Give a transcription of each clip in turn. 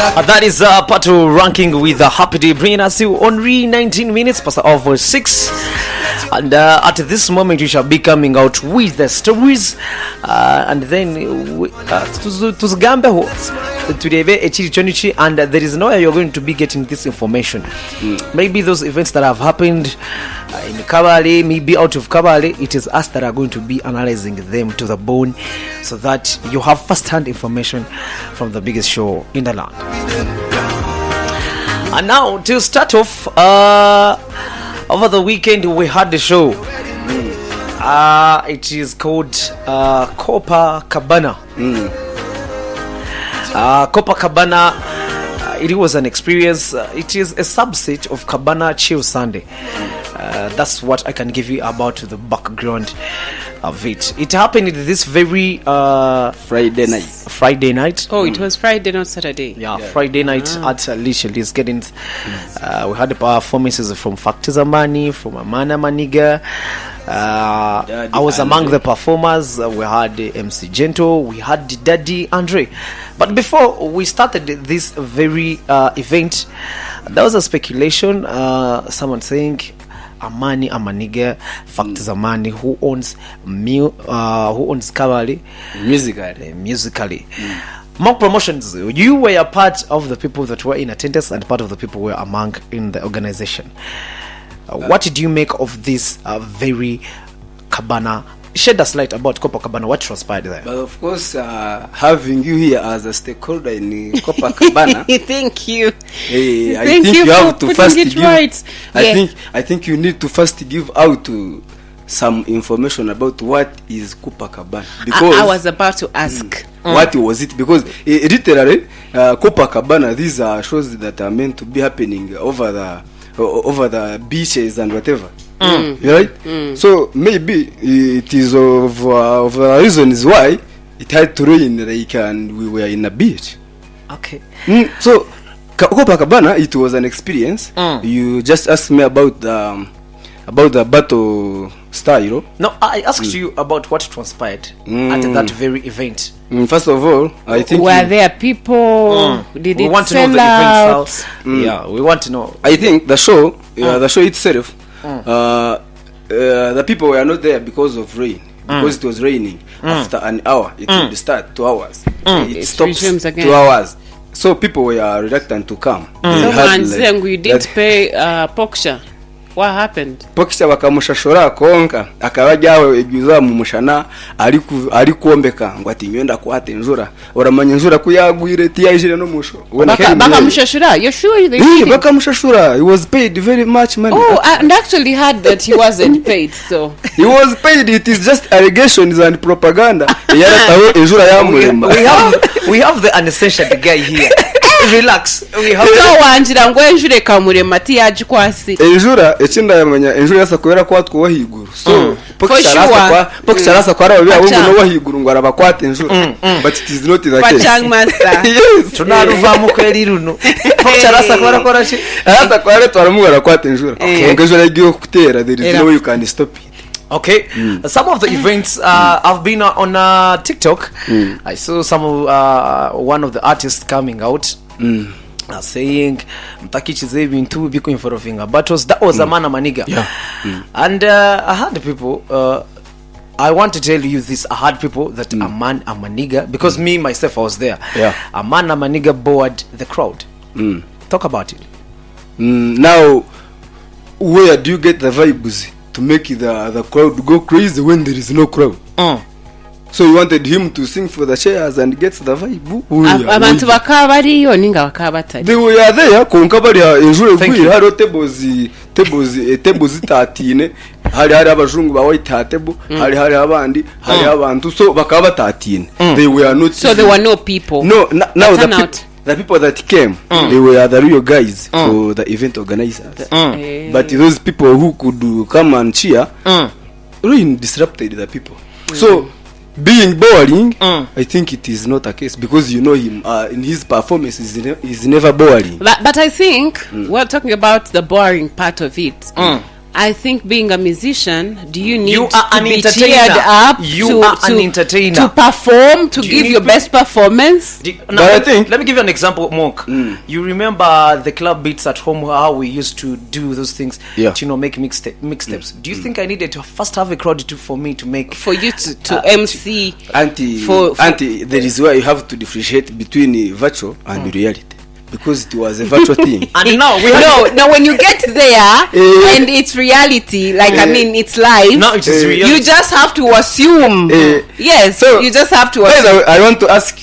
That is part 2 ranking with the Happy Day, bringing us to only 19 minutes past over 6. And at this moment, we shall be coming out with the stories. And then to Zgambe today, and there is no way you're going to be getting this information. Maybe those events that have happened in Kabale, maybe out of Kabale, it is us that are going to be analyzing them to the bone, so that you have first-hand information from the biggest show in the land. And now, to start off, over the weekend we had the show. It is called Copacabana. Copacabana, it was an experience. It is a subset of Cabana Chill Sunday. That's what I can give you about the background of it. It happened this very Friday night. Oh, it was Friday, not Saturday. Yeah. Friday night at Licheli's getting. We had the performances from Factizamani, from Amana Maniga. I was among the performers. We had MC Gento, we had Daddy Andre. But before we started this very event, there was a speculation. Someone saying Amani Amaniga, Factizamani, who owns Kabale musically. More promotions. You were a part of the people that were in attendance, and part of the people were among in the organization. What did you make of this very Cabana? Shed us light about Copacabana. What transpired there? But of course, having you here as a stakeholder in Copacabana, thank you. I think you have to first give. Right. I think you need to first give out some information about what is Copacabana, because I was about to ask what was it, because literally Copacabana, these are shows that are meant to be happening over the beaches and whatever. Right? So maybe it is of the reasons why it had to rain, like, and we were in a beach. Okay. So Copacabana, it was an experience. You just asked me about the battle style. No, I asked you about what transpired at that very event. First of all, I think were there people? Did we it want to know sell the out? events out? Yeah, we want to know. I think the show itself, the people were not there because of rain. Because it was raining. After an hour, it would start 2 hours. It stops 2 hours. So people were reluctant to come. Someone saying we didn't pay Poksha. What happened? Pokisha bakamushashora konka akabajyaho egiza mu mushana ari kuombeka ngo ati nyenda kwate njura oramanya njura kuyagwire tiyajire no musho bakamushashura. You sure they paid? Bakamushashura. He was paid very much money. Oh, and actually heard that he wasn't paid. So he was paid. It is just allegations and propaganda. Yarataho njura yamurema. We have the uncensored guy here. Relax. We have so wanjira ngo enjure kamurema ati yaje kwasi enjura ekinda yamanya enjura yasa kwera kwatwo wahiguru. So pokisha rasa kwa rawe abo no wahiguru ngo arabakwate enjura. But it is not the case. Pachang master. Tunaruva mu kweri runo. Pokisha rasa kwa korashi. Rasa kwa re twaramugara kwate enjura. Ngo enjura igiye kutera, there is no way you can stop it. Okay, some of the events I've been on TikTok. I saw some one of the artists coming out saying mtakichize bintu biko involving battles. That was Amana Maniga. And I had people I want to tell you this. I had people that Amana Maniga, because me myself I was there. Amana Maniga bored the crowd. Talk about it. Now, where do you get the vibes to make the crowd go crazy when there is no crowd? So you wanted him to sing for the chairs and get the vibe. Abantu bakabari yo ninga bakabatari. They were there konka bari enjure kwira haro tables 13 hari abajungu ba white table hari abandi hari abantu, so bakaba 13. They were not, so there were no people. No, now the people that came, they were the real guys for the event organizers. But those people who could come and cheer really disrupted the people. So being boring, I think it is not a case, because you know him in his performance is never boring. But I think we're talking about the boring part of it. I think being a musician, do you need You are to an be entertainer. cheered up You are an entertainer. to perform, to Do you give need your to- best performance? Now, I think- let me give you an example, Monk. You remember the club beats at home, how we used to do those things, Yeah. to make mixtapes. Do you think I needed to first have a crowd for me to make? For you to MC. Auntie, For- there is where you have to differentiate between virtual and reality, because it was a virtual thing. And now we have No, when you get there and it's reality, like I mean, it's live. Now it is reality. You just have to assume. Yes, So- you just have to By the assume. way, I want to ask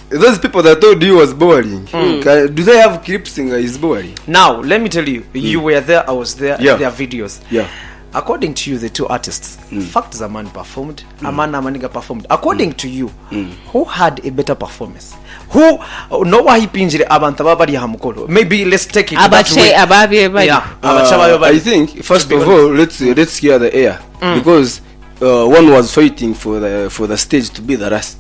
those people that told you was boring. Do they have clip singer is boring? Now, let me tell you, you were there, I was there, Yeah. there are videos. Yeah. According to you, the two artists, Fact Zaman performed, Amanda Maniga performed. According to you, who had a better performance? Who, no why pinjire abantu babari hamukolo. Maybe let's take it that Abache, way. ababi, everybody. Yeah, abacha babari. I think first be of all, let's clear the air, because one was fighting for the stage to be the last,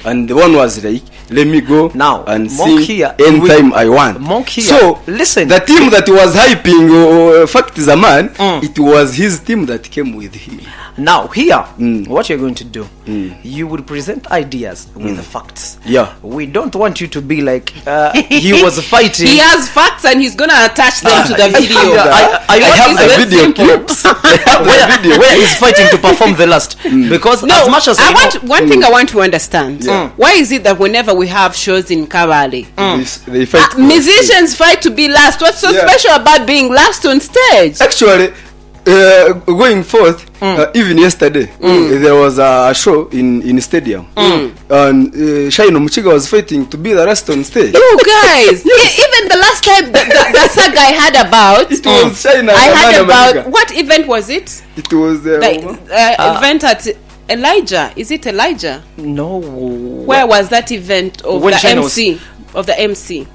and the one was like, let me go Now, and Monk sing here, anytime I want. Monk here, So listen. the team that was hyping Fact Zaman, it was his team that came with him. Now here, what you're going to do, you will present ideas with the facts. Yeah. We don't want you to be like he was fighting. He has facts and he's gonna attach them to the video. I have is the very video simple. clips. I have the video. where he's fighting to perform the last, because No, as much as I I want know, one thing I want to understand. Yeah. Why is it that whenever we have shows in Kabale, They fight for musicians fight to be last? What's so Yeah. special about being last on stage? Actually, going forth, even yesterday, there was a show in stadium, and Shaino Muchiga was fighting to be the last on stage. You guys, even the last time the saga I had about, It was Shaina I had Amana about Maniga. what event was it? It was The event at Elijah. Is it Elijah? no. Where was that event of When the Shine was- MC? Of the MC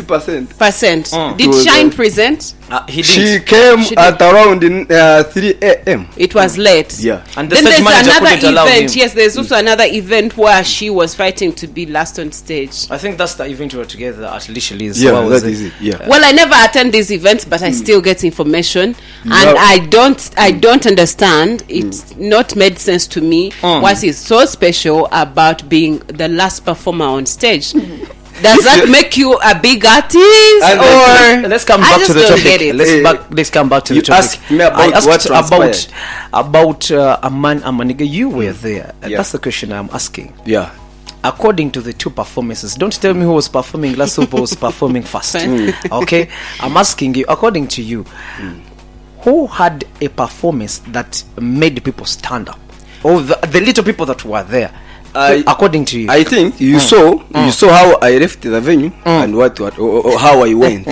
percent. percent? Did It was, Shine present? He She did. came She at around 3 a.m. It was late. Yeah. And the Then stage there's manager another couldn't allow event. him. Yes, there's also another event where she was fighting to be last on stage. I think that's the event we were together at Lishali's. Yeah, that is it. Yeah. Well, I never attend these events, but I still get information, and Yeah. I don't understand. It's not made sense to me. What is so special about being the last performer on stage? Does that make you a big artist, And or Let's come I back just to the don't topic. get it. Let's come back to You the topic. asked me about I asked what transpired. about Amaniga. You were there. Yeah. That's the question I'm asking. Yeah. According to the two performances, don't tell me who was performing last, who was performing first. Okay, I'm asking you. According to you, who had a performance that made people stand up, or the little people that were there? According to you, I think you saw how I left the venue and what or how I went.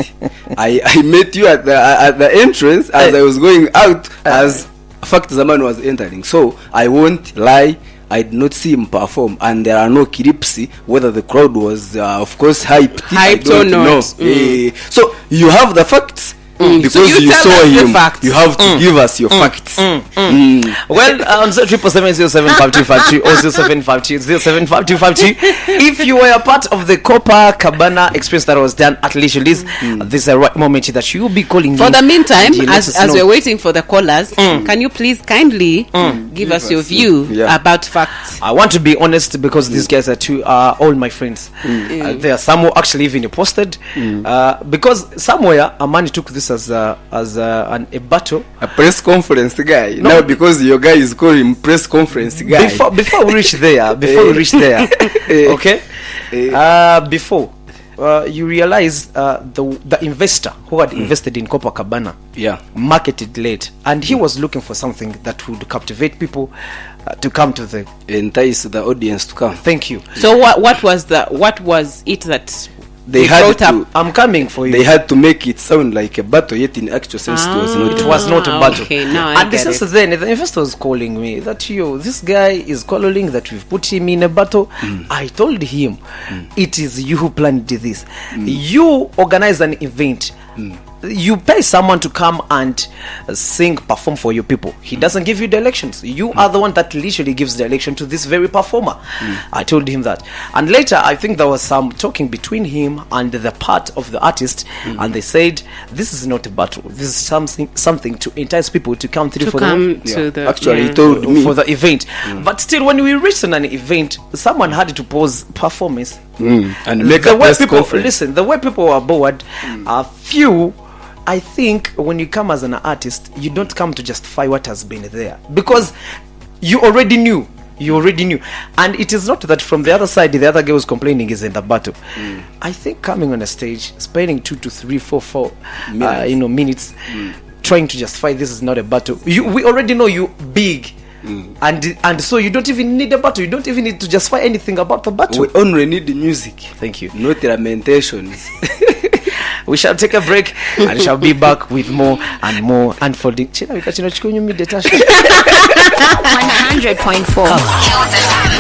I met you at the entrance as I was going out, as Fact Zaman was entering. So I won't lie, I did not see him perform, and there are no clips whether the crowd was of course hyped I Hyped don't or not. know. So you have the facts. Because So you you tell saw us the him, facts. you have to give us your facts. well, on 777-075252 or 0752-075252, if you were a part of the Copacabana experience that was done at Lishali's, this is the right moment that you will be calling For in the meantime, and you let us as know. we're waiting for the callers, can you please kindly give us your view Yeah. about facts? I want to be honest, because these guys are all my friends. There are some who actually even posted because somewhere Amani took this as a battle. A press conference guy. Now because your guy is calling him press conference guy. Before we reach there, okay. Before you realize the investor who had invested in Copacabana, Yeah. marketed late, and he was looking for something that would captivate people to come to the. Entice the audience to come. Thank you. So what was it that They he had brought to. up? I'm coming for you. They had to make it sound like a battle, yet in actual sense it was not. It was not a battle. Okay, now I And get since it. then, the investor was calling me that this guy is calling that we've put him in a battle. I told him, it is you who planned this. You organized an event. you pay someone to come and sing, perform for your people. He doesn't give you the elections. You are the one that literally gives the election to this very performer. I told him that. And later, I think there was some talking between him and the part of the artist, and they said, this is not a battle. This is something to entice people to come through for Actually, he told me for the event. But still, when we reached an event, someone had to pause performance. and make The a way press people conference. listen, the way people were bored, a few. I think when you come as an artist, you don't come to justify what has been there, because you already knew. And it is not that from the other side the other girl who's complaining is in the battle. I think coming on a stage, spending 2 to 3, 4 minutes trying to justify this is not a battle. We already know you big. And so you don't even need a battle. You don't even need to justify anything about the battle. We only need the music. Thank you. Not lamentations. We shall take a break and shall be back with more and more unfolding. 100.4 Hills FM.